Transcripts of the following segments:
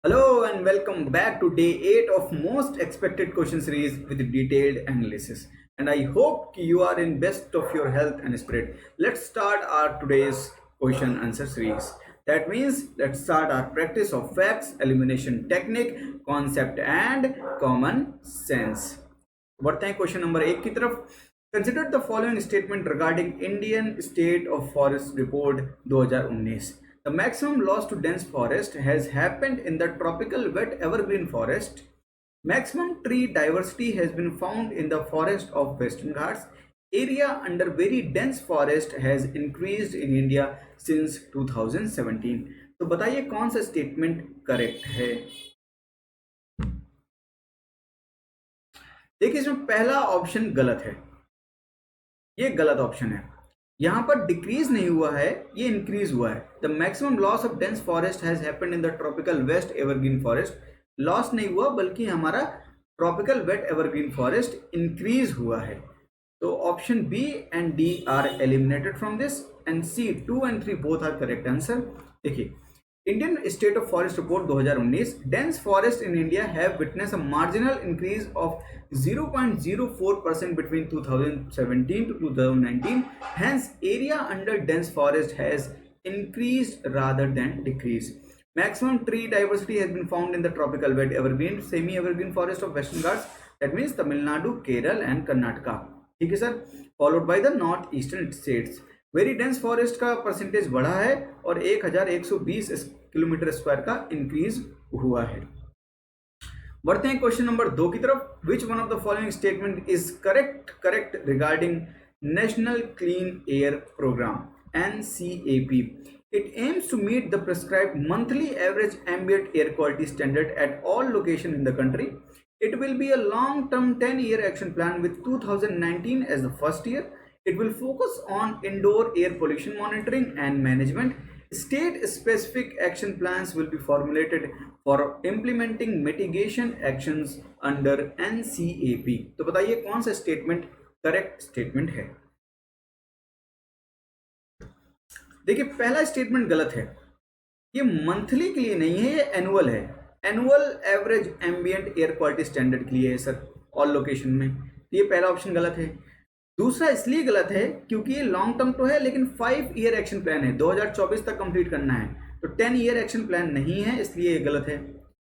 Hello and welcome back to day 8 of most expected question series with detailed analysis. And I hope you are in best of your health and spirit. Let's start our today's question answer series. That means let's start our practice of facts, elimination technique, concept and common sense. बढ़ते हैं question number 1 की तरफ. Consider the following statement regarding Indian State of Forest Report 2019. The maximum loss to dense forest has happened in the tropical wet evergreen forest. Maximum tree diversity has been found in the forest of Western Ghats. Area under very dense forest has increased in India since 2017. तो बताइए कौन सा statement correct है. देखिए इसमें पहला option गलत है, ये गलत ऑप्शन है. यहां पर डिक्रीज नहीं हुआ है, ये इंक्रीज हुआ है. The maximum loss of dense forest has happened in the tropical west evergreen forest. Loss नहीं हुआ बल्कि हमारा tropical wet evergreen forest increase हुआ है. तो option B and D are eliminated from this and C 2 and 3 both are correct answer. देखिए Indian State of Forest Report 2019, dense forests in India have witnessed a marginal increase of 0.04% between 2017 to 2019. Hence, area under dense forest has increased rather than decreased. Maximum tree diversity has been found in the tropical wet evergreen, semi-evergreen forest of Western Ghats. That means Tamil Nadu, Kerala and Karnataka. ठीक है sir. Followed by the north eastern states. Very dense forest का percentage बढ़ा है और 1120 kilometre square का increase हुआ है. बढ़ते हैं क्वेश्चन नंबर 2 की तरफ. Which one of the following statement is correct regarding national clean air programme NCAP. It aims to meet the prescribed monthly average ambient air quality standard at all locations in the country. It will be a long-term 10-year action plan with 2019 as the first year. It will focus on indoor air pollution monitoring and management. State-specific action plans will be formulated for implementing mitigation actions under NCAP. तो बताइए कौन सा statement correct statement है. देखिए पहला statement गलत है. ये मंथली के लिए नहीं है, ये एनुअल है. Annual average ambient air quality standard के लिए है सर, ऑल लोकेशन में. ये पहला ऑप्शन गलत है. दूसरा इसलिए गलत है क्योंकि ये लॉन्ग टर्म तो है लेकिन 5 ईयर एक्शन प्लान है, 2024 तक कंप्लीट करना है. तो 10 ईयर एक्शन प्लान नहीं है, इसलिए ये गलत है.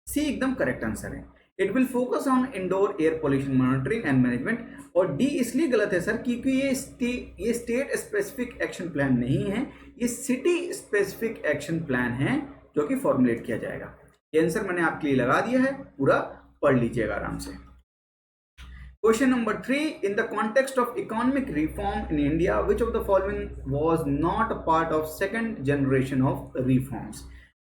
सी एकदम करेक्ट आंसर है. It will focus on indoor air pollution monitoring and management. और डी इसलिए गलत है सर क्योंकि ये स्टेट स्पेसिफिक एक्शन प्लान नहीं है, ये सिटी स्पेसिफिक एक्शन प्लान है जो कि फॉर्मुलेट किया जाएगा. ये आंसर मैंने आपके लिए लगा दिया है, पूरा पढ़ लीजिएगा आराम से. Question number 3. In the context of economic reform in India, which of the following was not a part of second generation of reforms?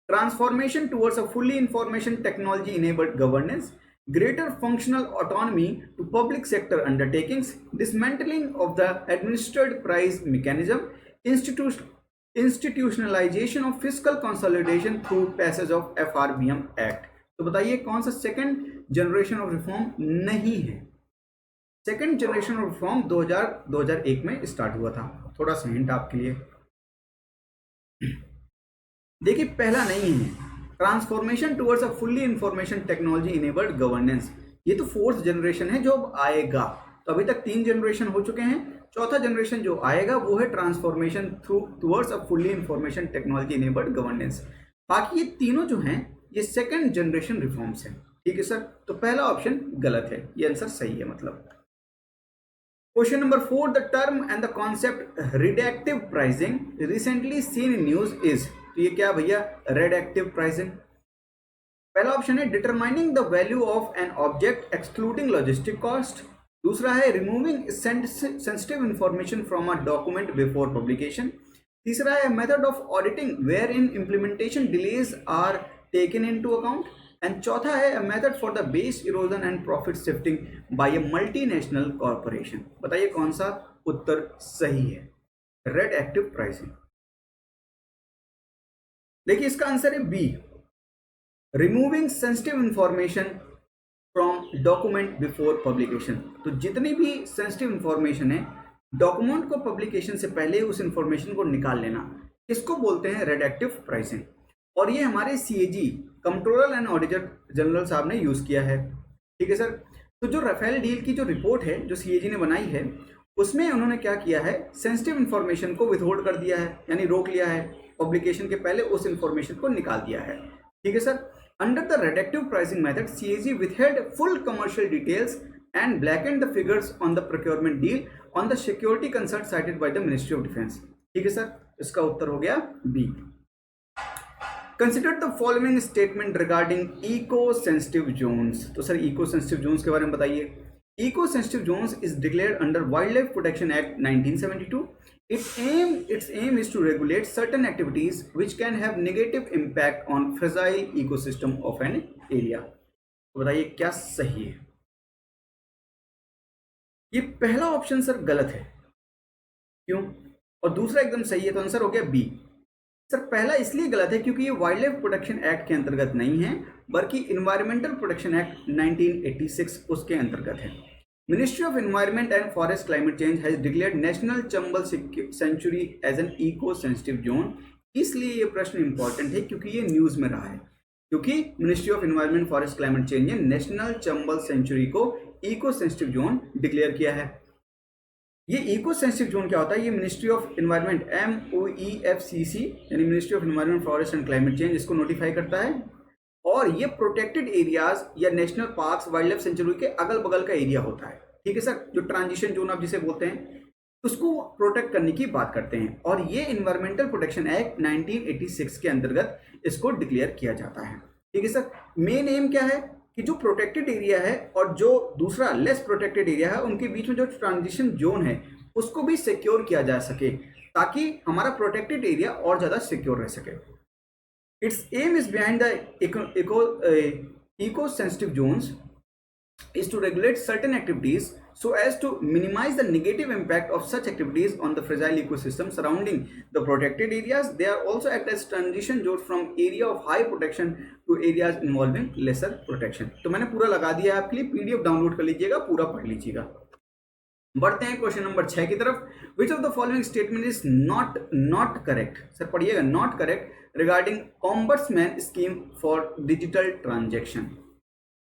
Transformation towards a fully information technology enabled governance, greater functional autonomy to public sector undertakings, dismantling of the administered price mechanism, institutionalization of fiscal consolidation through passage of FRBM Act. तो बताइए कौन सा second generation of reform नहीं है. Second generation of reform 2001 में start हुआ था. थोड़ा सा हिंट आपके लिए. देखिए पहला नहीं है. Transformation towards a fully information technology enabled governance, ये तो फोर्थ जनरेशन है जो अब आएगा. तो अभी तक 3 जनरेशन हो चुके हैं, चौथा जनरेशन जो आएगा वो है transformation towards a fully information technology enabled governance. बाकी ये तीनों जो हैं ये सेकेंड जनरेशन रिफॉर्म्स हैं. ठीक है सर. तो पहला ऑप्शन गलत है, ये आंसर सही है मतलब. Question number 4. The term and the concept reductive pricing recently seen in news is. तो ये क्या भैया reductive pricing. पहला ऑप्शन है determining the value of an object excluding logistic cost. दूसरा है removing sensitive information from a document before publication. तीसरा है method of auditing wherein implementation delays are taken into account. And चौथा है a method for the base erosion and profit shifting by a multinational corporation. बताइए कौन सा उत्तर सही है. Red active pricing. देखिए इसका आंसर है B, removing sensitive information from document before publication. तो जितनी भी सेंसिटिव इंफॉर्मेशन है डॉक्यूमेंट को पब्लिकेशन से पहले उस इंफॉर्मेशन को निकाल लेना, इसको बोलते हैं रेड एक्टिव प्राइसिंग. और ये हमारे CAG controller and auditor general साहब ने यूज किया है। ठीक है सर। तो जो राफेल डील की जो रिपोर्ट है जो सीएजी ने बनाई है, उसमें उन्होंने क्या किया है, सेंसिटिव इन्फॉर्मेशन को विथहोल्ड कर दिया है, यानी रोक लिया है, पब्लिकेशन के पहले उस इंफॉर्मेशन को निकाल दिया है। ठीक है sir. Under the reductive pricing method CAG withheld full commercial details and blackened the figures on the procurement deal on the security concern cited by the Ministry of Defense। ठीक है सर, इसका उत्तर हो गया B. Consider the following statement regarding eco-sensitive zones। तो sir eco-sensitive zones के बारे में बताइए। Eco-sensitive zones is declared under Wildlife Protection Act 1972। Its aim is to regulate certain activities which can have negative impact on fragile ecosystem of an area। तो बताइए क्या सही है। ये पहला ऑप्शन सर गलत है, क्यों, और दूसरा एकदम सही है, तो आंसर हो गया बी। सर पहला इसलिए गलत है क्योंकि ये वाइल्ड लाइफ प्रोटेक्शन एक्ट के अंतर्गत नहीं है, बल्कि इन्वायरमेंटल प्रोटेक्शन एक्ट 1986 उसके अंतर्गत है। Ministry of environment and forest climate change has declared national Chambal sanctuary as an eco sensitive zone. इसलिए ये प्रश्न इंपॉर्टेंट है क्योंकि ये न्यूज में रहा है, क्योंकि ministry of environment forest climate change ने नेशनल चंबल सेंचुरी को इको सेंसिटिव जोन डिक्लेयर किया है। ये इको सेंसिटिव जोन क्या होता है, ये मिनिस्ट्री ऑफ एनवायरमेंट MOEFCC यानी ministry of environment forest and climate change इसको नोटिफाई करता है, और ये प्रोटेक्टेड एरियाज या national parks wild life sanctuary के अगल बगल का एरिया होता है। ठीक है सर, जो ट्रांजिशन जोन आप जिसे बोलते हैं उसको प्रोटेक्ट करने की बात करते हैं, और ये इन्वायरमेंटल प्रोटेक्शन एक्ट 1986 के अंतर्गत इसको डिक्लेयर किया जाता है। ठीक है सर। मेन एम क्या है कि जो प्रोटेक्टेड एरिया है और जो दूसरा लेस प्रोटेक्टेड एरिया है उनके बीच में जो ट्रांजिशन जोन है उसको भी सिक्योर किया जा सके, ताकि हमारा प्रोटेक्टेड एरिया और ज्यादा सिक्योर रह सके। Its aim is behind the eco sensitive zones is to regulate certain activities so as to minimize the negative impact of such activities on the fragile ecosystem surrounding the protected areas. They are also act as transition zone from area of high protection to areas involving lesser protection। तो मैंने पूरा लगा दिया है आपके लिए, PDF download कर लीजिएगा, पूरा पढ़ लीजिएगा। बढ़ते हैं क्वेश्चन नंबर 6 की तरफ। Which of the following statement is not correct. Sir पढ़िएगा, not correct regarding ombudsman scheme for digital transaction.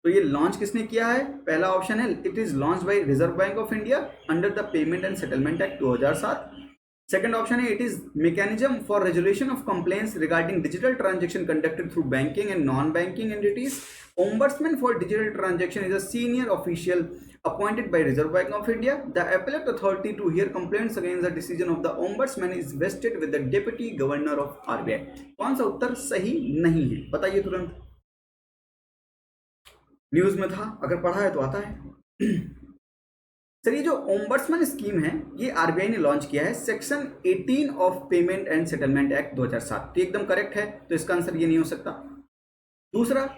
तो ये लॉन्च किसने किया है, पहला ऑप्शन है it is launch by Reserve Bank of India under the payment and settlement act 2007। Second option है it is mechanism for resolution of complaints regarding digital transaction conducted through banking and non banking entities. Ombudsman for digital transaction is a senior official appointed by Reserve Bank of India. The appellate authority to hear complaints against the decision of the ombudsman is vested with the deputy governor of RBI। कौन सा उत्तर सही नहीं है, बताइए तुरंत। News में था, अगर पढ़ा है तो आता है। सर ये जो ओम्बड्समैन स्कीम है ये आरबीआई ने लॉन्च किया है section 18 of payment and settlement act 2007। तो एकदम करेक्ट है, तो इसका आंसर ये नहीं हो सकता। दूसरा,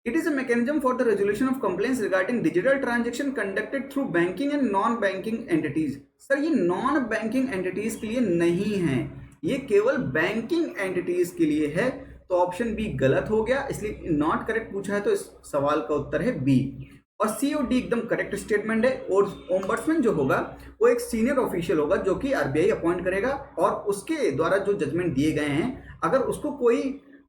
it is a mechanism for the resolution of complaints regarding digital transaction conducted through banking and non banking entities. Sir ये नॉन बैंकिंग एंटिटीज के लिए नहीं है, ये केवल बैंकिंग एंटिटीज के लिए है। तो ऑप्शन बी गलत हो गया, इसलिए नॉट करेक्ट पूछा है, तो इस सवाल का उत्तर है बी। और सी और डी एकदम करेक्ट स्टेटमेंट है। और ओम्बड्समैन जो होगा वो एक सीनियर ऑफिशियल होगा जो कि आरबीआई अपॉइंट करेगा, और उसके द्वारा जो जजमेंट दिए गए हैं अगर उसको कोई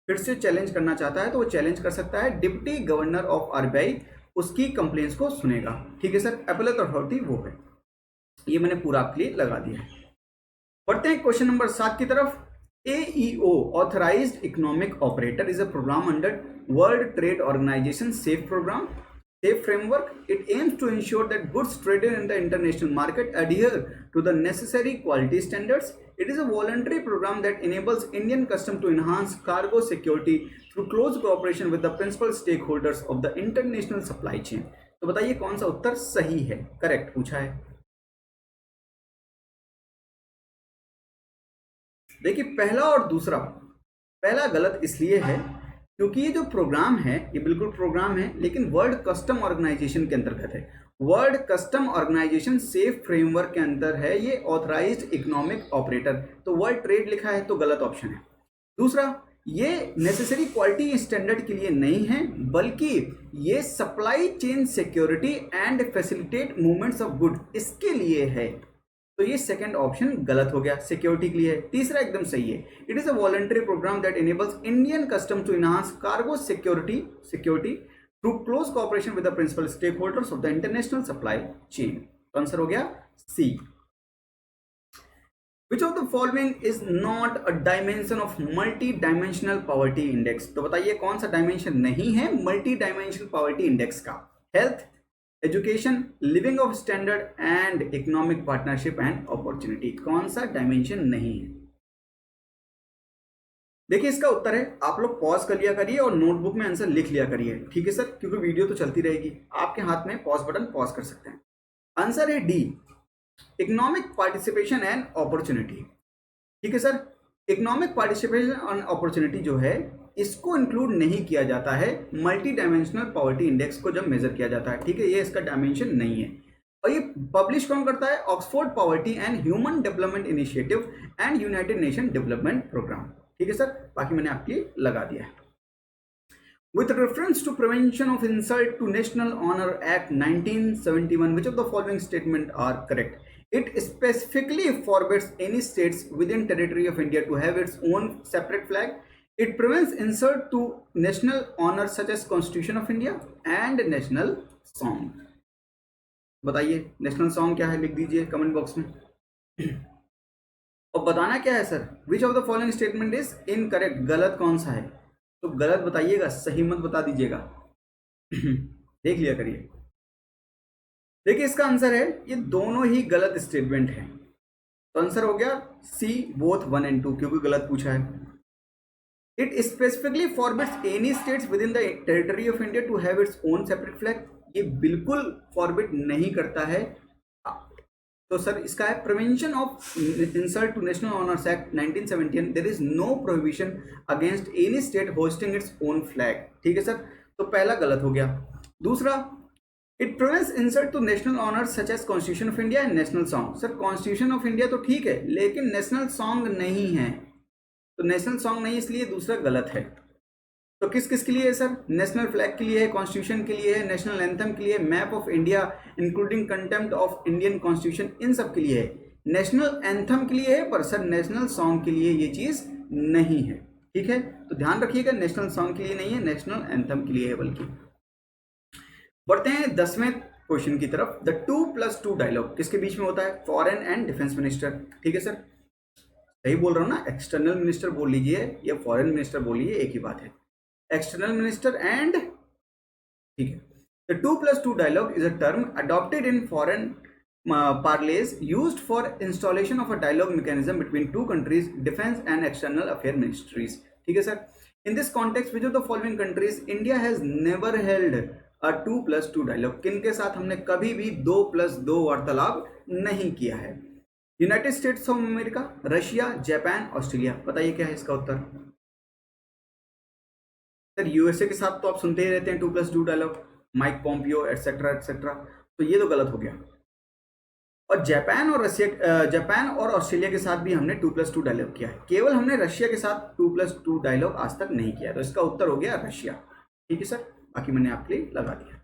फिर से चैलेंज करना चाहता है तो वो चैलेंज कर सकता है। डिप्टी गवर्नर ऑफ आरबीआई उसकी कंप्लेंट्स को सुनेगा। ठीक है सर, एपेलेट अथॉरिटी वो है। ये मैंने पूरा आपके लिए लगा दिया है। बढ़ते हैं क्वेश्चन नंबर 7 की तरफ। AEO Authorized Economic Operator is a program under World Trade Organization SAFE program, SAFE framework. It aims to ensure that goods traded in the international market adhere to the necessary quality standards. It is a voluntary program that enables Indian customs to enhance cargo security through close cooperation with the principal stakeholders of the international supply chain। तो बताइए कौन सा उत्तर सही है, correct पूछा है। देखिए पहला और दूसरा, पहला गलत इसलिए है क्योंकि ये जो प्रोग्राम है ये बिल्कुल प्रोग्राम है लेकिन वर्ल्ड कस्टम ऑर्गेनाइजेशन के अंतर्गत है। World custom organisation safe framework के अंदर है ये ऑथराइज्ड इकोनॉमिक ऑपरेटर, तो वर्ल्ड ट्रेड लिखा है तो गलत ऑप्शन है। दूसरा, ये नेसेसरी क्वालिटी स्टैंडर्ड के लिए नहीं है बल्कि ये supply chain security and facilitate movements of good इसके लिए है। तो ये सेकंड ऑप्शन गलत हो गया, सिक्योरिटी के लिए है। तीसरा एकदम सही है, it is a voluntary programme that enables Indian custom to enhance cargo security through close cooperation with the principal stakeholders of the international supply chain. तो आंसर हो गया सी। Which of the following is not a dimension of multi-dimensional poverty index? तो बताइए कौन सा dimension नहीं है multi dimensional poverty index का? Health, education, living of standard and economic partnership and opportunity. कौन सा डायमेंशन नहीं है? देखिए इसका उत्तर है, आप लोग पॉज कर लिया करिए और नोटबुक में आंसर लिख लिया करिए, ठीक है सर, क्योंकि वीडियो तो चलती रहेगी, आपके हाथ में पॉज बटन पॉज कर सकते हैं। आंसर है D, economic participation and opportunity. ठीक है sir, economic participation and opportunity जो है इसको इंक्लूड नहीं किया जाता है मल्टी डायमेंशनल पॉवर्टी इंडेक्स को जब मेजर किया जाता है, ठीक है, ये इसका डायमेंशन नहीं है। और ये पब्लिश कौन करता है? Oxford poverty and human development initiative and United Nation development programme. ठीक है सर, बाकी मैंने आपके लिए लगा दिया है। With reference to prevention of insult to National Honor Act 1971, which of the following statement are correct? It specifically forbids any states within territory of India to have its own separate flag. It prevents insult to national honor such as Constitution of India and national song. बताइए national song क्या है, लिख दीजिए comment box में। और बताना क्या है sir, which of the following statement is incorrect, गलत कौन सा है? तो गलत बताइएगा, सही मत बता दीजिएगा। देख लिया करिए। देखिए इसका आंसर है, ये दोनों ही गलत स्टेटमेंट है। तो आंसर हो गया सी, बोथ 1 and 2, क्योंकि गलत पूछा है। It specifically forbids any states within the territory of India to have its own separate flag, ये बिल्कुल फॉरबिड नहीं करता है। तो सर इसका है prevention of insult to national honours act 1971, there is no prohibition against any state hosting its own flag. ठीक है सर, तो पहला गलत हो गया। दूसरा, it prevents insult to national honours such as constitution of India and national song. Sir constitution of India तो ठीक है, लेकिन नेशनल सॉन्ग नहीं है, तो नेशनल सॉन्ग नहीं, इसलिए दूसरा गलत है। तो किस किस के लिए है सर? नेशनल फ्लैग के लिए है, कॉन्स्टिट्यूशन के लिए है, नेशनल एंथम के लिए, map of India including contempt of Indian constitution, इन सब के लिए है। नेशनल एंथम के लिए है, पर सर नेशनल सॉन्ग के लिए ये चीज नहीं है। ठीक है, तो ध्यान रखिएगा, नेशनल सॉन्ग के लिए नहीं है, नेशनल एंथम के लिए है। बल्कि बढ़ते हैं 10वें क्वेश्चन की तरफ। द 2+2 डायलॉग किसके बीच में होता है? Foreign and defence minister. ठीक है सर, सही बोल रहा हूं ना? एक्सटर्नल मिनिस्टर बोल लीजिए या फॉरेन मिनिस्टर बोल लीजिए, एक ही बात है। एक्सटर्नल मिनिस्टर एंड, ठीक है। The 2+2 dialogue is a term adopted in foreign parleys used for installation of a dialogue mechanism between two countries defense and external affair ministries। ठीक है sir, in this context which of the following countries India has never held a 2+2 dialogue? किन के साथ हमने कभी भी 2+2 वार्तालाप नहीं किया है? United states of America, Russia, Japan, Australia. बताइए क्या है इसका उत्तर? सर यूएसए के साथ तो आप सुनते ही रहते हैं 2+2 dialogue, Mike Pompeo etcetera etcetera, तो ये तो गलत हो गया। और जापान और ऑस्ट्रेलिया के साथ भी हमने 2+2 डायलॉग किया है, केवल हमने रशिया के साथ 2+2 डायलॉग आज तक नहीं किया, तो इसका उत्तर हो गया रशिया। ठीक है सर, बाकी मैंने आपके लिए लगा दिया।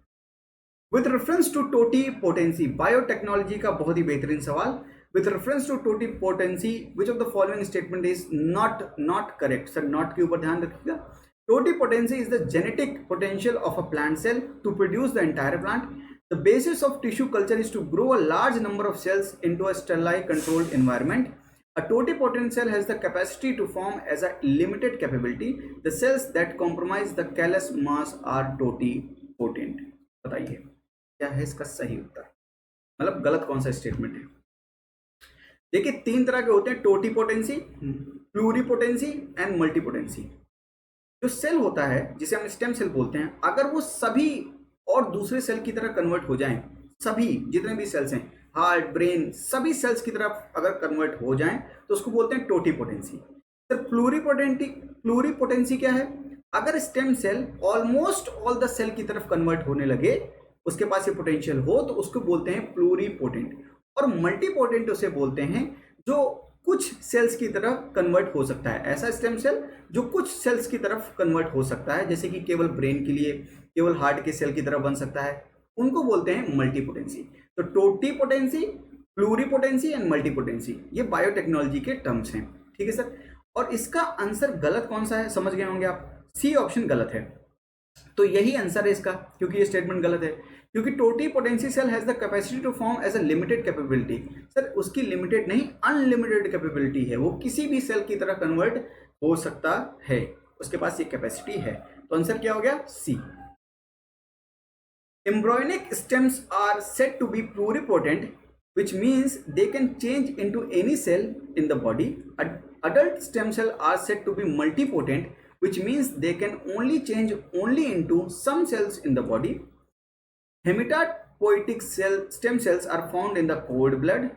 विथ रेफरेंस टू टोटी पोटेंसी, बायोटेक्नोलॉजी का बहुत ही बेहतरीन सवाल। विथ रेफरेंस टू टोटी potency which of the following statement is not correct? Sir not के ऊपर ध्यान रखिएगा। Totipotency is the genetic potential of a plant cell to produce the entire plant. The basis of tissue culture is to grow a large number of cells into a sterile controlled environment. A totipotent cell has the capacity to form as a limited capability. The cells that compromise the callus mass are totipotent. बताइए क्या है इसका सही उत्तर? मतलब गलत कौन सा statement है? देखिए 3 तरह के होते हैं, टोटिपोटेंसी, प्लूरिपोटेंसी एंड मल्टीपोटेंसी। जो सेल होता है जिसे हम स्टेम सेल बोलते हैं, अगर वो सभी और दूसरे सेल की तरह कन्वर्ट हो जाएं, सभी जितने भी सेल्स हैं, हार्ट, ब्रेन, सभी सेल्स की तरफ अगर कन्वर्ट हो जाएं तो उसको बोलते हैं टोटिपोटेंसी। सर प्लूरिपोटेंसी क्या है? अगर stem cell almost all the cell की तरफ कन्वर्ट होने लगे, उसके पास ये पोटेंशियल हो, तो उसको बोलते हैं प्लूरिपोटेंट। और मल्टीपोटेंट उसे बोलते हैं जो कुछ सेल्स की तरफ कन्वर्ट हो सकता है। ऐसा स्टेम सेल जो कुछ सेल्स की तरफ कन्वर्ट हो सकता है, जैसे कि केवल ब्रेन के लिए, केवल हार्ट के सेल की तरफ बन सकता है, उनको बोलते हैं मल्टीपोटेंसी। तो टोटिपोटेंसी प्लूरिपोटेंसी एंड मल्टीपोटेंसी, ये बायोटेक्नोलॉजी के टर्म्स हैं, ठीक है सर। और इसका आंसर गलत कौन सा है समझ गए होंगे आप, सी ऑप्शन गलत है। तो यही आंसर है इसका, क्योंकि ये स्टेटमेंट गलत है, क्योंकि totipotency cell has the capacity to form as a limited capability. Sir उसकी लिमिटेड नहीं अनलिमिटेड कैपेबिलिटी है, वो किसी भी सेल की तरह कन्वर्ट हो सकता है, उसके पास ये कैपेसिटी है। तो आंसर क्या हो गया, सी। Embryonic stems are said to be pluripotent, which means they can change into any cell in the body. Adult stem cells are said to be multipotent, which means they can only change only into some cells in the body. Hematopoietic stem cells are found in the cord blood,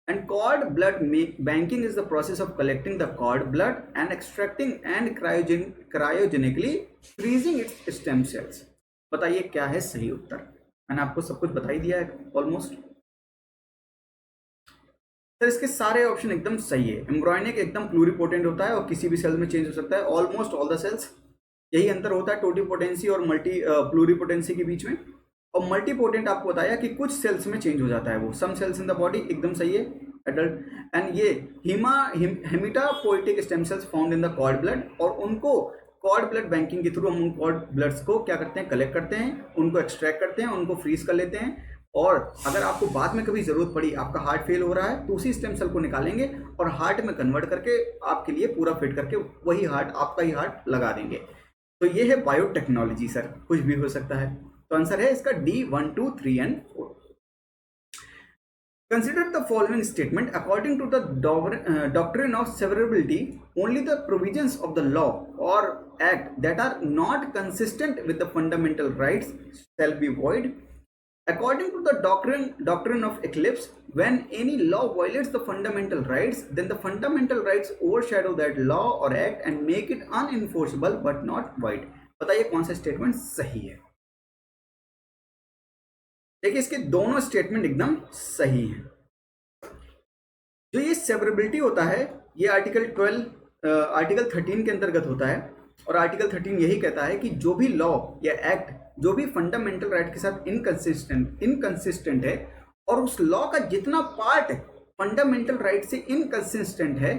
and cord blood banking is the process of collecting the cord blood and extracting and cryogenically freezing its stem cells. बताइए क्या है सही उत्तर। मैंने आपको सब कुछ बता ही दिया है ऑलमोस्ट। सर इसके सारे ऑप्शन एकदम सही है। एम्ब्रॉयनिक एकदम प्लूरिपोटेंट होता है और किसी भी सेल में चेंज हो सकता है, ऑलमोस्ट ऑल द सेल्स। यही अंतर होता है टोटिपोटेंसी और प्लूरिपोटेंसी के बीच में। और मल्टीपोटेंट आपको बताया कि कुछ सेल्स में चेंज हो जाता है वो, some cells in the body, एकदम सही है एडल्ट। एंड ये haematopoietic stem cells found in the cord blood, और उनको कॉर्ड ब्लड बैंकिंग के थ्रू हम उन कॉर्ड ब्लड्स को क्या करते हैं, कलेक्ट करते हैं, उनको एक्सट्रैक्ट करते हैं, उनको फ्रीज कर लेते हैं। और अगर आपको बाद में कभी जरूरत पड़ी, आपका हार्ट फेल हो रहा है, तो उसी स्टेम सेल को निकालेंगे और हार्ट में कन्वर्ट करके आपके लिए पूरा फिट करके वही हार्ट, आपका ही हार्ट लगा देंगे। तो ये है बायोटेक्नोलॉजी सर, कुछ भी हो सकता है। तो आंसर है इसका D 1, 2, 3 and 4। Consider the following statement. According to the doctrine of severability, only the provisions of the law or act that are not consistent with the fundamental rights shall be void. According to the doctrine of eclipse, when any law violates the fundamental rights, then the fundamental rights overshadow that law or act and make it unenforceable but not void. बताइए कौन सा statement सही है। देखिए इसके दोनों statement एकदम सही हैं। जो ये सेवरेबिलिटी होता है, ये आर्टिकल 13 के अंतर्गत होता है, और आर्टिकल 13 यही कहता है कि जो भी लॉ या एक्ट जो भी फंडामेंटल राइट के साथ इनकंसिस्टेंट है, और उस लॉ का जितना पार्ट फंडामेंटल राइट से इनकंसिस्टेंट है,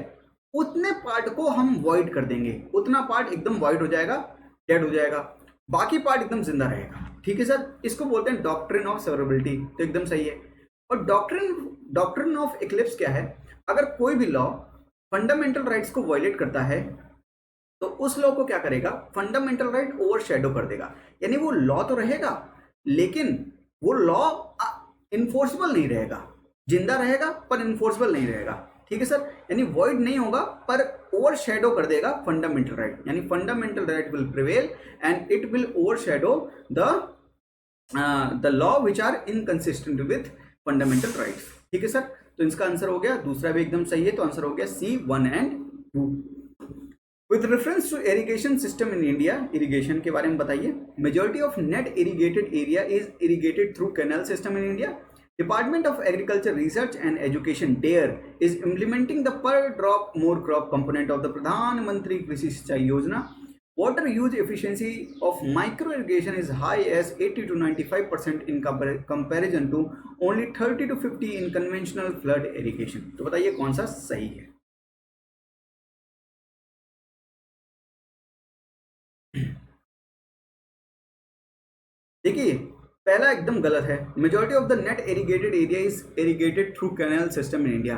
उतने पार्ट को हम वॉइड कर देंगे, उतना पार्ट एकदम वॉइड हो जाएगा, डेड हो जाएगा, बाकी पार्ट एकदम जिंदा रहेगा। ठीक है सर, इसको बोलते हैं डॉक्ट्रिन ऑफ सेवरेबिलिटी। तो एकदम सही है। और डॉक्ट्रिन ऑफ इक्लिप्स क्या है, अगर कोई भी लॉ फंडामेंटल राइट्स को वायलेट करता है तो उस लॉ को क्या करेगा, फंडामेंटल राइट ओवरशैडो कर देगा। यानी वो लॉ तो रहेगा लेकिन वो लॉ इन्फोर्सेबल नहीं रहेगा, जिंदा रहेगा पर इन्फोर्सेबल नहीं रहेगा। ठीक है सर, यानी वॉइड नहीं होगा पर ओवरशैडो कर देगा फंडामेंटल राइट, यानी fundamental right will prevail and it will overshadow the law which are inconsistent with fundamental rights. ठीक है सर, तो इसका आंसर हो गया, दूसरा भी एकदम सही है, तो आंसर हो गया C 1 and 2। With reference to irrigation system in India, irrigation के बारे में बताइए। Majority of net irrigated area is irrigated through canal system in India. Department of Agriculture Research and Education DARE is implementing the per drop more crop component of the Pradhan Mantri Krishi Sinchai Yojana. Water use efficiency of micro irrigation is high as 80 to 95% in comparison to only 30 to 50 in conventional flood irrigation. तो बताइए कौन सा सही है। देखिए पहला एकदम गलत है। Majority of the net irrigated area is irrigated through canal system in India.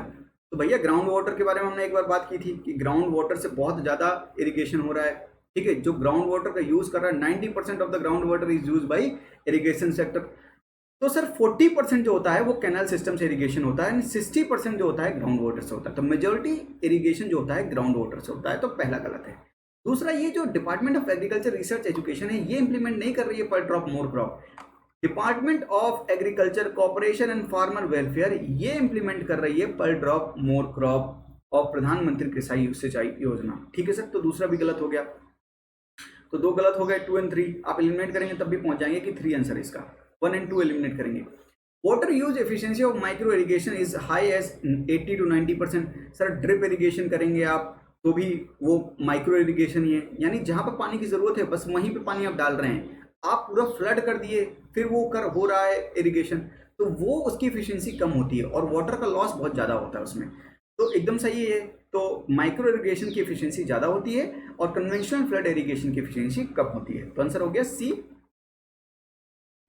तो भैया ग्राउंड वाटर के बारे में हमने एक बार बात की थी कि ग्राउंड वाटर से बहुत ज़्यादा इरिगेशन हो रहा है। ठीक है, जो ग्राउंड वाटर का यूज़ कर रहा है 90% of the ground water is use by irrigation sector. तो सर 40% जो होता है वो कैनाल सिस्टम से इरिगेशन होता है, 60% जो होता है ग्राउंड वाटर से होता है। तो मेजॉरिटी इरिगेशन जो होता है ग्राउंड वाटर से होता है, तो पहला गलत है। दूसरा, ये जो department of agriculture research education है ये इंप्लीमेंट नहीं कर रही है पर drop more crop. Department of agriculture corporation and farmer welfare ये इंप्लीमेंट कर रही है पर ड्रॉप मोर क्रॉप और प्रधानमंत्री कृषि सिंचाई योजना। ठीक है सर, तो दूसरा भी गलत हो गया, तो दो गलत हो गए, 2 और 3 आप एलिमिनेट करेंगे तब भी पहुंच जाएंगे कि 3 आंसर इसका। 1 और 2 एलिमिनेट करेंगे। Water use efficiency of micro irrigation is high as 80 to 90%। Sir drip irrigation करेंगे आप तो भी वो माइक्रो इरिगेशन ही है, यानी जहां पर पानी की जरूरत है बस वहीं पे पानी आप डाल रहे हैं। आप पूरा फ्लड कर दिए फिर वो हो रहा है इरिगेशन, तो वो उसकी एफिशिएंसी कम होती है और वाटर का लॉस बहुत ज़्यादा होता है उसमें। तो एकदम सही है। तो माइक्रो इरिगेशन की एफिशिएंसी ज़्यादा होती है और कन्वेंशनल फ्लड इरिगेशन की एफिशिएंसी कम होती है। तो आंसर हो गया सी।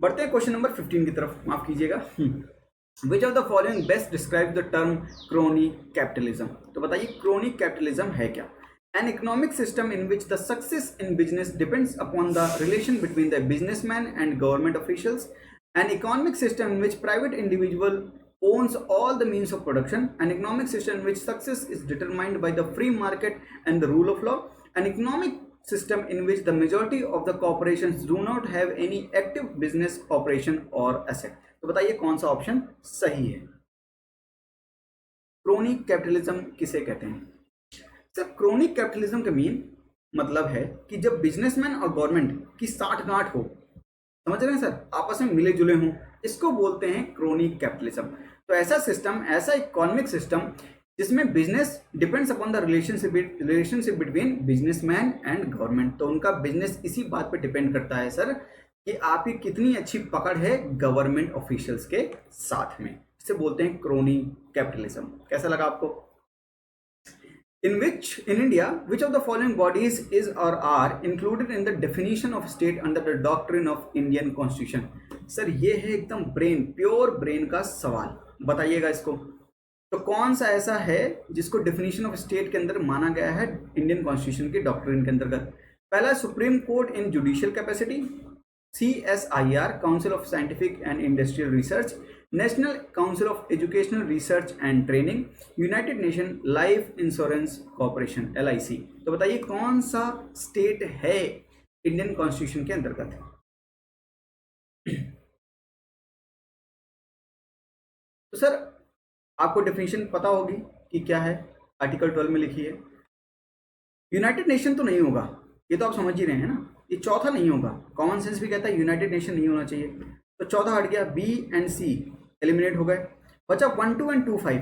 बढ़ते हैं क्वेश्चन नंबर 15 की तरफ, माफ कीजिएगा। Which of the following best describe the term crony capitalism. तो बताइए क्रोनी कैपिटलिज्म है क्या? An economic system in which the success in business depends upon the relation between the businessman and government officials. An economic system in which private individual owns all the means of production. An economic system in which success is determined by the free market and the rule of law. An economic system in which the majority of the corporations do not have any active business operation or asset. तो बताइए कौन सा option सही है? Crony capitalism किसे कहते हैं? Sir chronic capitalism का मीन मतलब है कि जब बिजनेसमैन और गवर्नमेंट की साठगांठ हो, समझ रहे हैं सर, आपस में मिले जुले हों, इसको बोलते हैं क्रोनिक कैपिटलिज्म। तो ऐसा सिस्टम, ऐसा इकोनॉमिक सिस्टम जिसमें business depends upon the relationship between businessman and government. तो उनका बिजनेस इसी बात पे डिपेंड करता है सर कि आपकी कितनी अच्छी पकड़ है गवर्नमेंट ऑफिशियल्स के साथ में। इसे बोलते हैं क्रोनी कैपिटलिज्म। कैसा लगा आपको? In India, which of the following bodies is or are included in the definition of state under the doctrine of Indian Constitution? Sir ये है एकदम प्योर ब्रेन का सवाल, बताइएगा इसको। तो कौन सा ऐसा है जिसको डेफिनेशन ऑफ स्टेट के अंदर माना गया है इंडियन कॉन्स्टिट्यूशन के डॉक्ट्रिन के अंतर्गत? पहला supreme court in judicial capacity, CSIR council of scientific and industrial research, national council of educational research and training, United nation life insurance corporation LIC। तो बताइए कौन सा स्टेट है इंडियन कॉन्स्टिट्यूशन के अंतर्गत? तो सर आपको डेफिनेशन पता होगी कि क्या है, आर्टिकल 12 में लिखी है। यूनाइटेड नेशन तो नहीं होगा, ये तो आप समझ ही रहे हैं ना। ये चौथा नहीं होगा, कॉमन सेंस भी कहता है यूनाइटेड नेशन नहीं होना चाहिए। तो चौथा हट गया, B एंड C एलिमिनेट हो गए, बचा 1, 2 एंड 2, 5।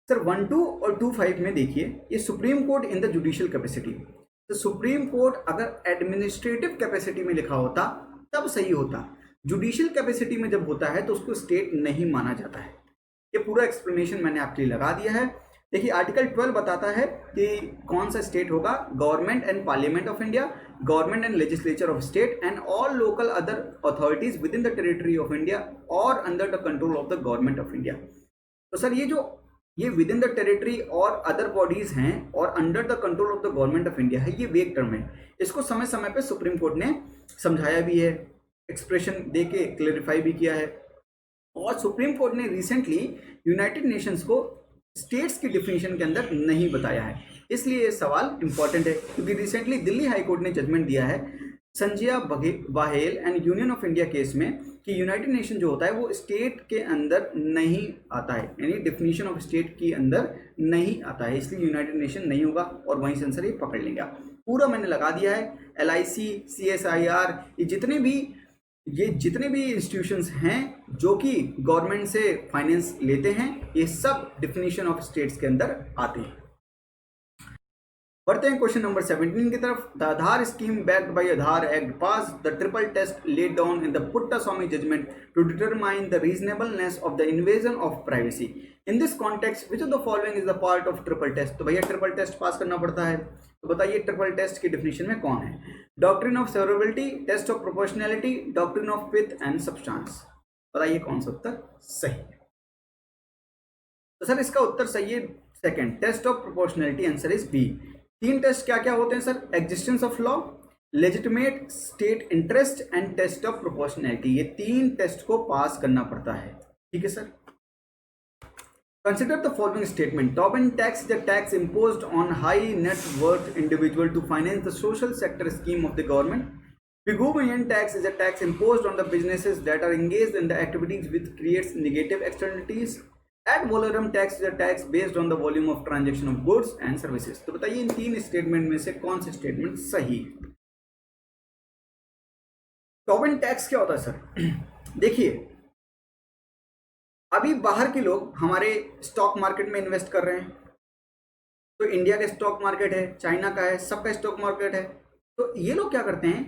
सर 1, 2 और 2, 5 में देखिए ये supreme court in the judicial capacity. तो सुप्रीम कोर्ट अगर एडमिनिस्ट्रेटिव कैपेसिटी में लिखा होता तब सही होता, जुडिशियल कैपेसिटी में जब होता है तो उसको स्टेट नहीं माना जाता है। ये पूरा एक्सप्लेनेशन मैंने आपके लिए लगा दिया है। देखिए आर्टिकल 12 बताता है कि कौन सा स्टेट होगा, government and parliament of India, government and legislature of state and all local other authorities within the territory of India और under the control of the government of India. तो sir ये within the territory और other bodies हैं और under the control of the government of India है, ये वेग term है। इसको समय समय पे सुप्रीम कोर्ट ने समझाया भी है, एक्सप्रेशन दे के क्लेरिफाई भी किया है। और सुप्रीम कोर्ट ने रिसेंटली यूनाइटेड नेशंस को स्टेट्स की डिफिनेशन के अंदर नहीं बताया है, इसलिए ये सवाल इंपॉर्टेंट है। क्योंकि रिसेंटली दिल्ली हाई कोर्ट ने जजमेंट दिया है Sanjay Bahel and Union of India case में कि यूनाइटेड नेशन जो होता है वो स्टेट के अंदर नहीं आता है, यानी डिफिनेशन ऑफ स्टेट के अंदर नहीं आता है, इसलिए यूनाइटेड नेशन नहीं होगा। और वहीं से आंसर ये पकड़ लेंगे आप। पूरा मैंने लगा दिया है, LIC, CSIR, ये जितने भी इंस्टीट्यूशंस हैं जो कि गवर्नमेंट से फाइनेंस लेते हैं, ये सब डिफिनेशन ऑफ स्टेट्स के अंदर आते हैं। बढ़ते हैं क्वेश्चन नंबर 17 की तरफ। The Aadhaar scheme backed by Aadhaar act pass the triple test laid down in the Puttaswamy judgement to determine the reasonableness of the invasion of privacy. In this context which of the following is the part of triple test. तो भैया triple test pass करना पड़ता है, तो बताइए triple test की definition में कौन है? Doctrine of severability, test of proportionality, doctrine of pith and substance. बताइए कौन सा उत्तर सही है? तो सर इसका उत्तर सही है second, test of proportionality. Answer is B। 3 test क्या क्या होते हैं sir? Existence of law, legitimate state interest and test of proportionality. ये 3 टेस्ट को पास करना पड़ता है, ठीक है sir. Consider the following statement. Tobin tax is a tax imposed on high net worth individual to finance the social sector scheme of the government. Pigouvian tax is a tax imposed on the businesses that are engaged in the activities which creates negative externalities. Ad valorem tax is a tax based on the volume of transaction of goods and services. तो बताइए इन 3 statement में से कौन सा statement सही है? Tobin tax क्या होता है सर? देखिए अभी बाहर के लोग हमारे स्टॉक मार्केट में इन्वेस्ट कर रहे हैं, तो इंडिया का स्टॉक मार्केट है, चाइना का है, सबका स्टॉक मार्केट है। तो ये लोग क्या करते हैं,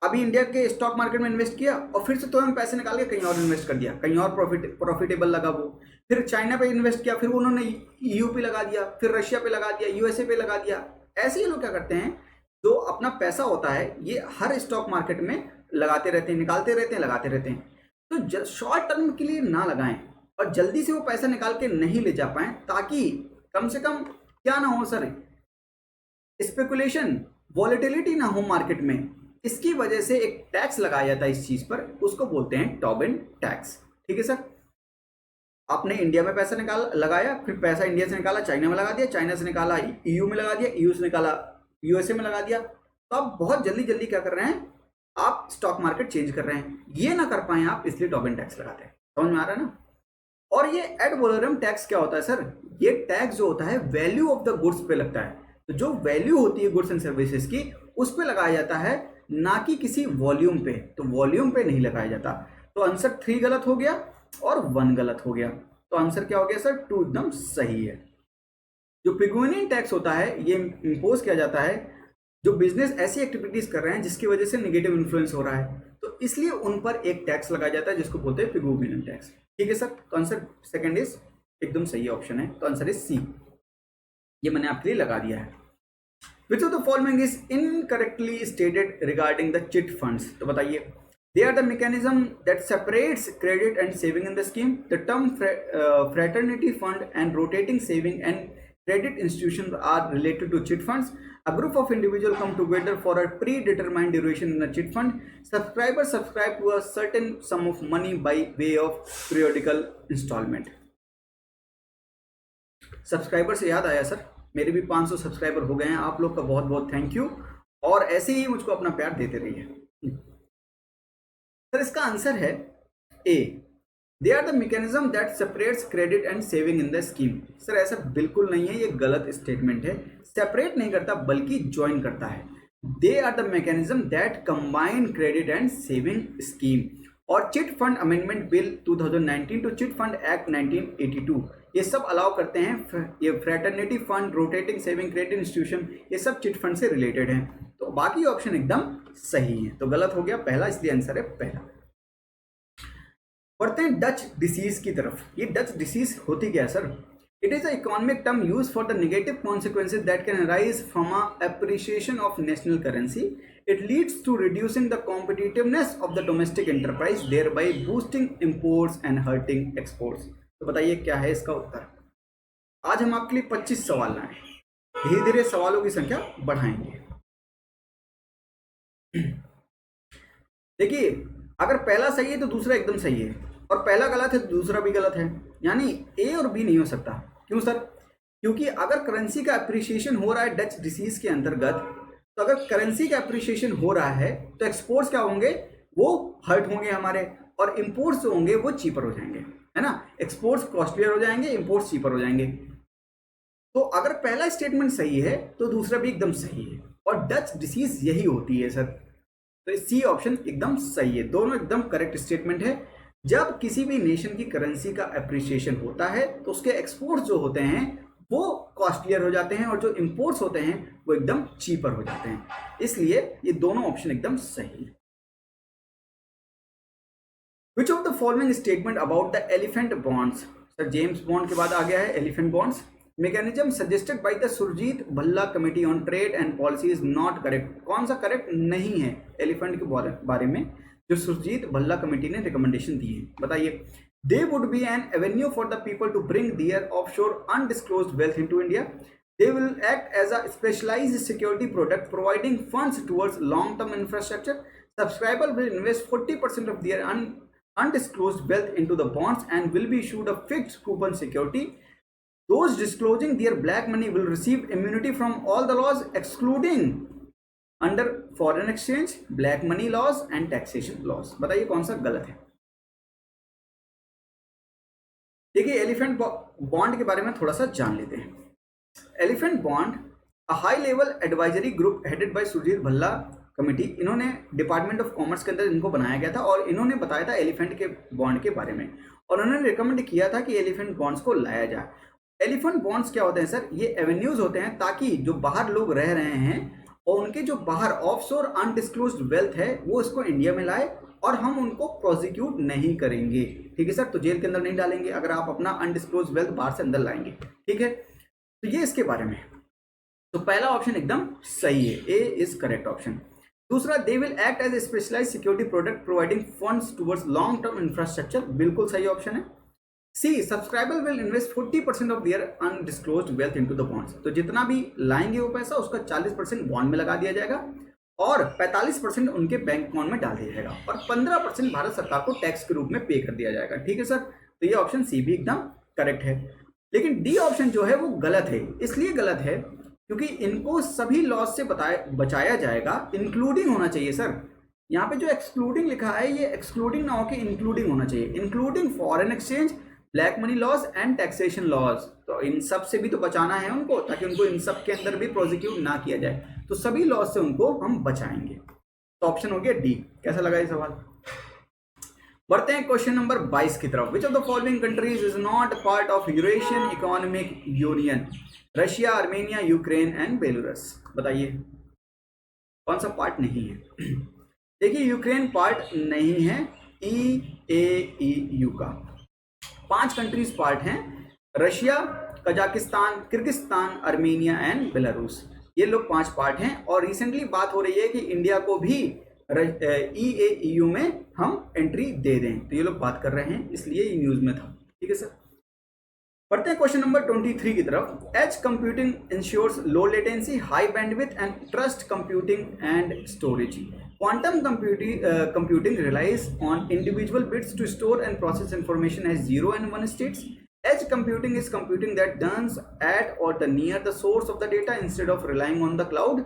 अभी इंडिया के स्टॉक मार्केट में इन्वेस्ट किया और फिर से तुरंत पैसे निकाल के कहीं और इन्वेस्ट कर दिया, कहीं और प्रॉफिटेबल लगा वो, फिर चाइना पे इन्वेस्ट किया, फिर उन्होंने ईयू पे लगा दिया, फिर रशिया पे लगा दिया, यूएसए पे लगा दिया। ऐसे ही लोग क्या करते हैं, जो अपना पैसा होता है ये हर स्टॉक मार्केट में लगाते रहते हैं, निकालते रहते हैं, लगाते रहते हैं। तो शॉर्ट टर्म के लिए ना लगाएं और जल्दी से वो पैसा निकाल के नहीं ले जा पाए, ताकि कम से कम क्या ना हो सर, स्पेकुलेशन, वॉलेटिलिटी ना हो मार्केट में। इसकी वजह से एक टैक्स लगाया जाता है इस चीज पर, उसको बोलते हैं टोबिन टैक्स। ठीक है सर, आपने इंडिया में पैसा लगाया, फिर पैसा इंडिया से निकाला चाइना में लगा दिया, चाइना से निकाला ईयू में लगा दिया, ईयू से निकाला यूएसए में लगा दिया, तो आप बहुत जल्दी जल्दी क्या कर रहे हैं, आप स्टॉक मार्केट चेंज कर रहे हैं। ये ना कर पाए आप, इसलिए टोबिन टैक्स लगाते हैं। समझ में आ रहा है ना। और ये एड वैलोरम टैक्स क्या होता है सर, ये टैक्स जो होता है वैल्यू ऑफ द गुड्स पे लगता है। तो जो वैल्यू होती है गुड्स एंड सर्विसेज की, उस पे लगाया जाता है, ना कि किसी वॉल्यूम पे। तो वॉल्यूम पे नहीं लगाया जाता। तो आंसर 3 गलत हो गया और 1 गलत हो गया। तो आंसर क्या हो गया सर, 2 एकदम सही है। जो पिगुइनियन टैक्स होता है ये इंपोज किया जाता है जो बिजनेस ऐसी एक्टिविटीज कर रहे हैं जिसकी वजह से नेगेटिव इन्फ्लुएंस हो रहा है, तो इसलिए उन पर एक टैक्स लगाया जाता है जिसको बोलते हैं पिगुइनियन टैक्स। ठीक है सर, तो आंसर सेकंड इज एकदम सही ऑप्शन है। तो आंसर इज सी, ये मैंने आपके लिए लगा दिया है। Which of the following is incorrectly stated regarding the chit funds? तो बताइए, they are the mechanism that separates credit and saving in the scheme. The term fraternity fund and rotating saving and credit institutions are related to chit funds. A group of individuals come together for a predetermined duration in a chit fund. Subscribers subscribe to a certain sum of money by way of periodical installment. Subscriber से याद आया sir, मेरे भी 500 subscriber हो गए हैं। आप लोग का बहुत बहुत थैंक यू, और ऐसे ही मुझको अपना प्यार देते रहिए। सर इसका आंसर है A, they are the mechanism that separates credit and saving in the scheme. Sir ऐसा बिल्कुल नहीं है, ये गलत स्टेटमेंट है। सेपरेट नहीं करता बल्कि ज्वाइन करता है। They are the mechanism that combine credit and saving scheme. और chit fund amendment bill 2019 to chit fund act 1982, ये सब अलाउ करते हैं। ये fraternity fund, rotating saving, credit institution, ये सब चिट फंड से रिलेटेड हैं। तो बाकी ऑप्शन एकदम सही है। तो गलत हो गया पहला, इसलिए आंसर है पहला। बढ़ते हैं डच डिसीज की तरफ। ये डच डिसीज होती क्या है sir? It is a economic term use for the negative consequences that can arise from a appreciation of national currency. It leads to reducing the competitiveness of the domestic enterprise, thereby boosting imports and hurting exports. तो बताइए क्या है इसका उत्तर? आज हम आपके लिए 25 सवाल लाए, धीरे धीरे सवालों की संख्या बढ़ाएंगे। देखिए, अगर पहला सही है तो दूसरा एकदम सही है, और पहला गलत है तो दूसरा भी गलत है। यानी ए और बी नहीं हो सकता। क्यों सर? क्योंकि अगर करेंसी का अप्रिसिएशन हो रहा है डच डिसीज के अंतर्गत, तो अगर करेंसी का अप्रिसिएशन हो रहा है तो एक्सपोर्ट्स क्या होंगे, वो हर्ट होंगे हमारे, और इंपोर्ट्स जो होंगे वो चीपर हो जाएंगे, है ना। एक्सपोर्ट्स कॉस्टलियर हो जाएंगे, इंपोर्ट्स चीपर हो जाएंगे। तो अगर पहला स्टेटमेंट सही है तो दूसरा भी एकदम सही है, और डच डिसीज यही होती है सर। तो सी ऑप्शन एकदम सही है, दोनों एकदम करेक्ट स्टेटमेंट है। जब किसी भी नेशन की करेंसी का अप्रिसिएशन होता है तो उसके एक्सपोर्ट्स जो होते हैं वो कॉस्टलियर हो जाते हैं, और जो इंपोर्ट्स होते हैं वो एकदम चीपर हो जाते हैं। इसलिए ये दोनों ऑप्शन एकदम सही है। Which of the following statement about the elephant bonds? Sir James bond के बाद आ गया है elephant bonds. Mechanism suggested by the Surjit Bhalla committee on trade and policy is not correct. कौन सा करेक्ट नहीं है एलिफेंट के बारे में जो सुरजीत भल्ला कमेटी ने रिकमेंडेशन दी है? बताइए। They would be an avenue for the people to bring their offshore undisclosed wealth into India. They will act as a specialized security product providing funds towards long-term infrastructure. Subscriber will invest 40% of their undisclosed wealth into the bonds and will be issued a fixed coupon security. Those disclosing their black money will receive immunity from all the laws excluding under foreign exchange, black money laws and taxation laws. बताइए कौन सा गलत है? देखिए, elephant bond के बारे में थोड़ा सा जान लेते हैं। Elephant bond a high level advisory group headed by Surjit Bhalla committee, इन्होंने डिपार्टमेंट ऑफ कॉमर्स के अंदर इनको बनाया गया था, और इन्होंने बताया था एलिफेंट के बॉन्ड के बारे में, और उन्होंने रिकमेंड किया था कि एलिफेंट बॉन्ड्स को लाया जाए। एलिफेंट बॉन्ड्स क्या होते हैं सर? ये एवेन्यूज होते हैं ताकि जो बाहर लोग रह रहे हैं और उनके जो बाहर ऑफशोर अनडिस्क्लोज्ड वेल्थ है वो इसको इंडिया में लाए और हम उनको प्रोसिक्यूट नहीं करेंगे। ठीक है सर, तो जेल के अंदर नहीं डालेंगे अगर आप अपना अनडिस्क्लोज्ड वेल्थ बाहर से अंदर लाएंगे। ठीक है, तो ये इसके बारे में। तो पहला ऑप्शन एकदम सही है, ए इज करेक्ट ऑप्शन। दूसरा, they will act as a specialised security product providing funds towards long term infrastructure, बिल्कुल सही ऑप्शन है। C, subscriber will invest 40% of their undisclosed wealth into the bonds, तो जितना भी लाएंगे वो पैसा उसका 40% बॉन्ड में लगा दिया जाएगा और 45% उनके बैंक अकाउंट में डाल दिया जाएगा और 15% भारत सरकार को टैक्स के रूप में पे कर दिया जाएगा। ठीक है सर, तो ये ऑप्शन सी भी एकदम करेक्ट है। लेकिन डी ऑप्शन जो है वो गलत है। इसलिए गलत है क्योंकि इनको सभी लॉस से बचाया जाएगा, इंक्लूडिंग होना चाहिए सर। यहाँ पे जो एक्सक्लूडिंग लिखा है ये एक्सक्लूडिंग ना होकर इंक्लूडिंग होना चाहिए, including foreign exchange, black money loss and taxation loss. तो इन सब से भी तो बचाना है उनको, ताकि उनको इन सब के अंदर भी प्रोसिक्यूट ना किया जाए, तो सभी लॉस से उनको हम बचाएंगे। तो ऑप्शन हो गया डी। कैसा लगा ये सवाल? बढ़ते हैं क्वेश्चन नंबर 22 की तरफ। Which of the following countries is not part of Eurasian economic union? Russia, Armenia, Ukraine and Belarus. बताइए कौन सा पार्ट नहीं है? देखिए यूक्रेन पार्ट नहीं है EAEU का। 5 कंट्रीज पार्ट हैं, Russia, Kazakhstan, Kyrgyzstan, Armenia and Belarus. ये लोग 5 पार्ट हैं और रिसेंटली बात हो रही है कि इंडिया को भी EAEU में हम एंट्री दे दें, तो ये लोग बात कर रहे हैं, इसलिए ये न्यूज में था। ठीक है सर, पढ़ते हैं क्वेश्चन नंबर 23 की तरफ। Edge computing ensures low latency, high bandwidth and trust computing and storage. Quantum computing relies on individual bits to store and process information as 0 and 1 states. Edge computing is computing that runs at or near the source of the data instead of relying on the cloud.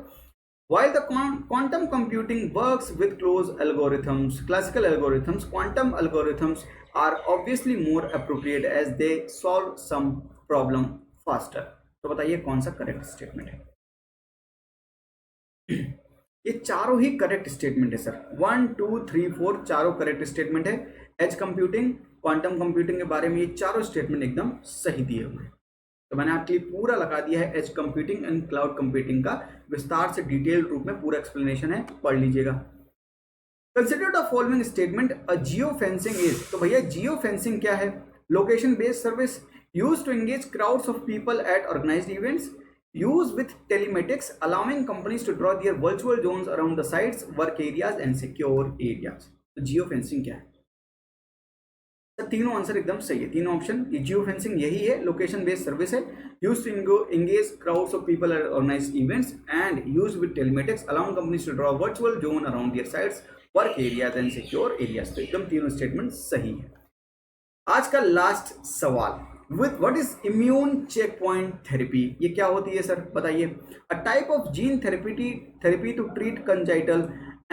While the quantum computing works with closed algorithms, classical algorithms, quantum algorithms are obviously more appropriate as they solve some problem faster. तो बताइए कौन सा correct statement है? ये चारों ही correct statement है sir. 1 2 3 4 चारों correct statement है। एज कंप्यूटिंग, क्वांटम कंप्यूटिंग के बारे में ये चारों स्टेटमेंट एकदम सही दिए हुए हैं। तो मैंने आपके लिए पूरा लगा दिया है edge computing and cloud computing का, विस्तार से डिटेल रूप में पूरा एक्सप्लेनेशन है, पढ़ लीजिएगा। Consider the following statement a geofencing is. तो भैया जियो फेंसिंग क्या है? Location based service used to engage crowds of people at organised events, used with telematics, allowing companies to draw their virtual zones around the sites, work areas and secure areas. तो geo fencing क्या है? तो तीनों answer एकदम सही है, तीनों option. ये जियो फेंसिंग यही है, लोकेशन बेस्ड सर्विस है, used to engage crowds of people at organised events and used with telematics, allowing companies to draw virtual zone around their sites, work areas and secure areas. तो एकदम तीनों statement सही है। आज का last सवाल, with what is immune checkpoint therapy? ये क्या होती है सर? बताइए। A type of gene therapy to treat congenital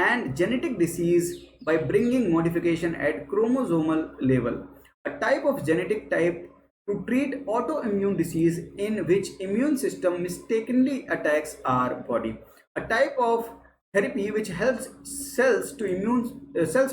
and genetic disease by bringing modification at chromosomal level. A type of genetic type to treat autoimmune disease in which immune system mistakenly attacks our body. A type of therapy which helps cells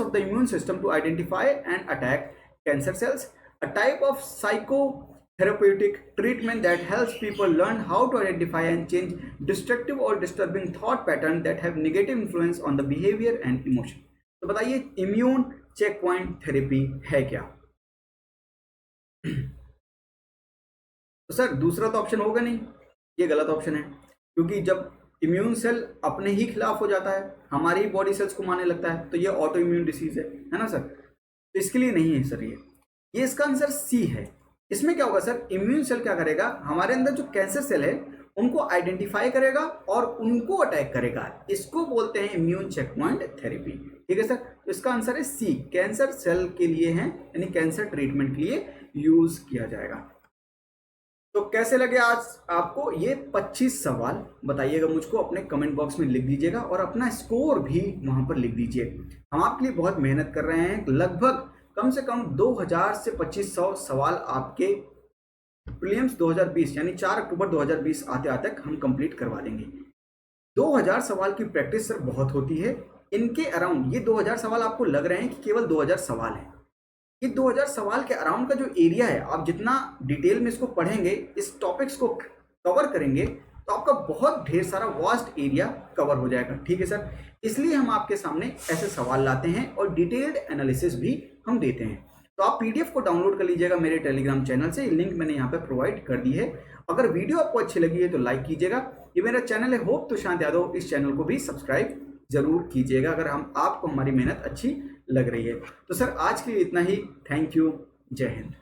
of the immune system to identify and attack cancer cells. A type of psychotherapeutic treatment that helps people learn how to identify and change destructive or disturbing thought patterns that have negative influence on the behavior and emotion. तो बताइए immune checkpoint therapy है क्या? तो sir दूसरा तो option होगा नहीं, ये गलत ऑप्शन है, क्योंकि जब इम्यून सेल अपने ही खिलाफ हो जाता है, हमारी बॉडी सेल्स को मारने लगता है, तो ये ऑटो इम्यून डिसीज है ना सर? तो इसके लिए नहीं है सर ये इसका आंसर सी है। इसमें क्या होगा सर? इम्यून सेल क्या करेगा, हमारे अंदर जो कैंसर सेल है उनको आइडेंटिफाई करेगा और उनको अटैक करेगा, इसको बोलते हैं इम्यून चेकपॉइंट थेरेपी। ठीक है सर, तो इसका आंसर है सी, कैंसर सेल के लिए है, यानी कैंसर ट्रीटमेंट के लिए यूज किया जाएगा। तो कैसे लगे आज आपको ये 25 सवाल? बताइएगा मुझको, अपने कमेंट बॉक्स में लिख दीजिएगा और अपना स्कोर भी वहां पर लिख दीजिए। हम आपके लिए बहुत मेहनत कर रहे हैं, लगभग कम से कम 2000 से 2500 सवाल आपके प्रीलिम्स 2020 यानी 4 अक्टूबर 2020 आते आते तक हम कंप्लीट करवा देंगे। 2000 सवाल की प्रैक्टिस सर बहुत होती है। इनके अराउंड ये 2000 सवाल आपको लग रहे हैं कि केवल 2000 सवाल है, ये 2000 सवाल के अराउंड का जो एरिया है, आप जितना डिटेल में इसको पढ़ेंगे, इस टॉपिक्स को कवर करेंगे, तो आपका बहुत ढेर सारा वास्ट एरिया कवर हो जाएगा। ठीक है सर, इसलिए हम आपके सामने ऐसे सवाल लाते हैं और डिटेल्ड एनालिसिस भी हम देते हैं। तो आप पीडीएफ को डाउनलोड कर लीजिएगा मेरे टेलीग्राम चैनल से, लिंक मैंने यहाँ पे प्रोवाइड कर दी है। अगर वीडियो आपको अच्छी लगी है तो लाइक कीजिएगा। ये मेरा चैनल है होप तुषांत यादव, इस चैनल को भी सब्सक्राइब जरूर कीजिएगा अगर आपको हमारी मेहनत अच्छी लग रही है। तो सर आज के लिए इतना ही, थैंक यू, जय हिंद।